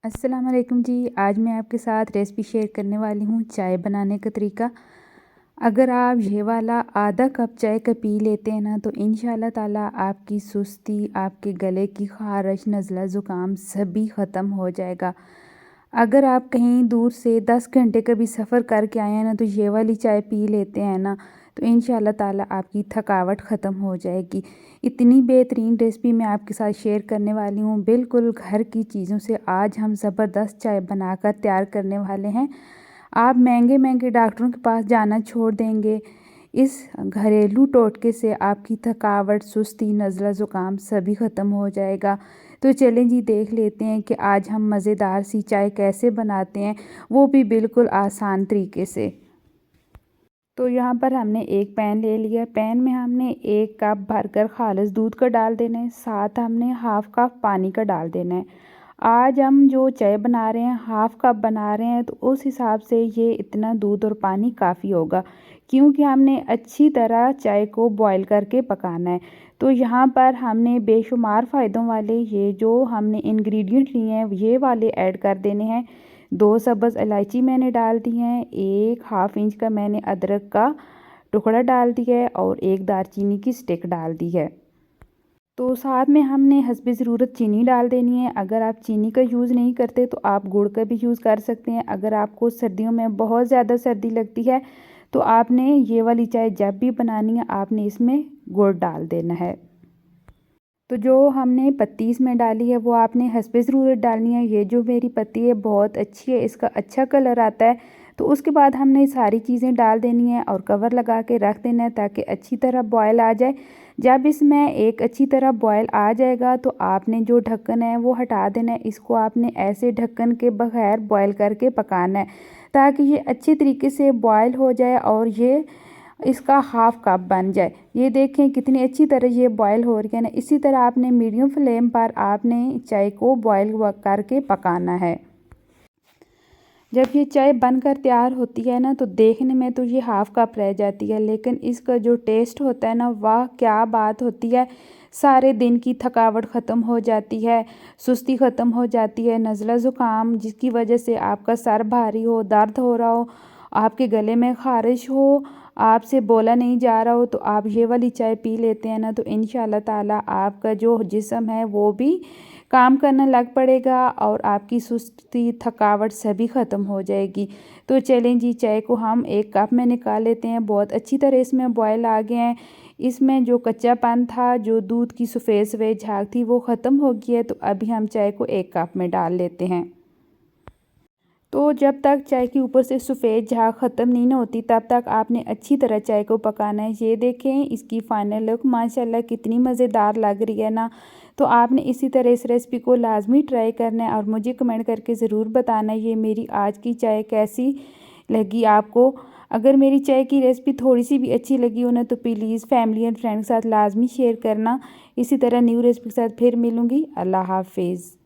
अस्सलाम वालेकुम जी। आज मैं आपके साथ रेसिपी शेयर करने वाली हूँ चाय बनाने का तरीका। अगर आप ये वाला आधा कप चाय का पी लेते हैं ना तो इंशाल्लाह ताला आपकी सुस्ती, आपके गले की ख़ारिश, नज़ला ज़ुकाम सभी ख़त्म हो जाएगा। अगर आप कहीं दूर से 10 घंटे का भी सफ़र करके आए हैं ना तो ये वाली चाय पी लेते हैं ना तो इंशाल्लाह ताला आपकी थकावट ख़त्म हो जाएगी। इतनी बेहतरीन रेसिपी मैं आपके साथ शेयर करने वाली हूँ। बिल्कुल घर की चीज़ों से आज हम ज़बरदस्त चाय बनाकर तैयार करने वाले हैं। आप महंगे महंगे डॉक्टरों के पास जाना छोड़ देंगे। इस घरेलू टोटके से आपकी थकावट, सुस्ती, नज़ला ज़ुकाम सभी ख़त्म हो जाएगा। तो चलें जी देख लेते हैं कि आज हम मज़ेदार सी चाय कैसे बनाते हैं, वो भी बिल्कुल आसान तरीके से। तो यहाँ पर हमने एक पैन ले लिया। पैन में हमने 1 कप भरकर खालिस दूध का डाल देना है, साथ हमने हाफ़ कप पानी का डाल देना है। आज हम जो चाय बना रहे हैं हाफ़ कप बना रहे हैं तो उस हिसाब से ये इतना दूध और पानी काफ़ी होगा, क्योंकि हमने अच्छी तरह चाय को बॉईल करके पकाना है। तो यहाँ पर हमने बेशुमार फ़ायदों वाले ये जो हमने इंग्रेडिएंट लिए हैं ये वाले ऐड कर देने हैं। 2 सब्ज़ इलायची मैंने डाल दी हैं, 1 हाफ़ इंच का मैंने अदरक का टुकड़ा डाल दिया है और 1 दालचीनी की स्टिक डाल दी है। तो साथ में हमने हस्बे ज़रूरत चीनी डाल देनी है। अगर आप चीनी का यूज़ नहीं करते तो आप गुड़ का भी यूज़ कर सकते हैं। अगर आपको सर्दियों में बहुत ज़्यादा सर्दी लगती है तो आपने ये वाली चाय जब भी बनानी है आपने इसमें गुड़ डाल देना है। तो जो हमने पत्ती इसमें डाली है वो आपने हस्बे ज़रूरत डालनी है। ये जो मेरी पत्ती है बहुत अच्छी है, इसका अच्छा कलर आता है। तो उसके बाद हमने सारी चीज़ें डाल देनी है और कवर लगा के रख देना है ताकि अच्छी तरह बॉयल आ जाए। जब इसमें एक अच्छी तरह बॉयल आ जाएगा तो आपने जो ढक्कन है वो हटा देना है। इसको आपने ऐसे ढक्कन के बगैर बॉयल करके पकाना है ताकि ये अच्छे तरीके से बॉयल हो जाए और ये इसका हाफ़ कप बन जाए। ये देखें कितनी अच्छी तरह ये बॉयल हो रही है ना। इसी तरह आपने मीडियम फ्लेम पर आपने चाय को बॉयल करके पकाना है। जब ये चाय बनकर तैयार होती है ना तो देखने में तो ये हाफ़ कप रह जाती है, लेकिन इसका जो टेस्ट होता है ना वाह क्या बात होती है। सारे दिन की थकावट ख़त्म हो जाती है, सुस्ती ख़त्म हो जाती है, नज़ला ज़ुकाम जिसकी वजह से आपका सर भारी हो, दर्द हो रहा हो, आपके गले में ख़ारिश हो, आपसे बोला नहीं जा रहा हो, तो आप ये वाली चाय पी लेते हैं ना तो इंशाल्लाह ताला आपका जो जिस्म है वो भी काम करना लग पड़ेगा और आपकी सुस्ती, थकावट सभी ख़त्म हो जाएगी। तो चलें जी चाय को हम 1 कप में निकाल लेते हैं। बहुत अच्छी तरह इसमें बॉयल आ गए हैं। इसमें जो कच्चापन था, जो दूध की सफ़ेद सफ़ेद झाग थी वो ख़त्म हो गई है। तो अभी हम चाय को 1 कप में डाल लेते हैं। तो जब तक चाय के ऊपर से सफ़ेद झाग ख़त्म नहीं ना होती तब तक आपने अच्छी तरह चाय को पकाना है। ये देखें इसकी फ़ाइनल लुक माशाल्लाह कितनी मज़ेदार लग रही है ना। तो आपने इसी तरह इस रेसिपी को लाजमी ट्राई करना है और मुझे कमेंट करके ज़रूर बताना ये मेरी आज की चाय कैसी लगी आपको। अगर मेरी चाय की रेसिपी थोड़ी सी भी अच्छी लगी हो ना तो प्लीज़ फैमिली एंड फ्रेंड के साथ लाजमी शेयर करना। इसी तरह न्यू रेसिपी के साथ फिर मिलूँगी। अल्लाह हाफिज़।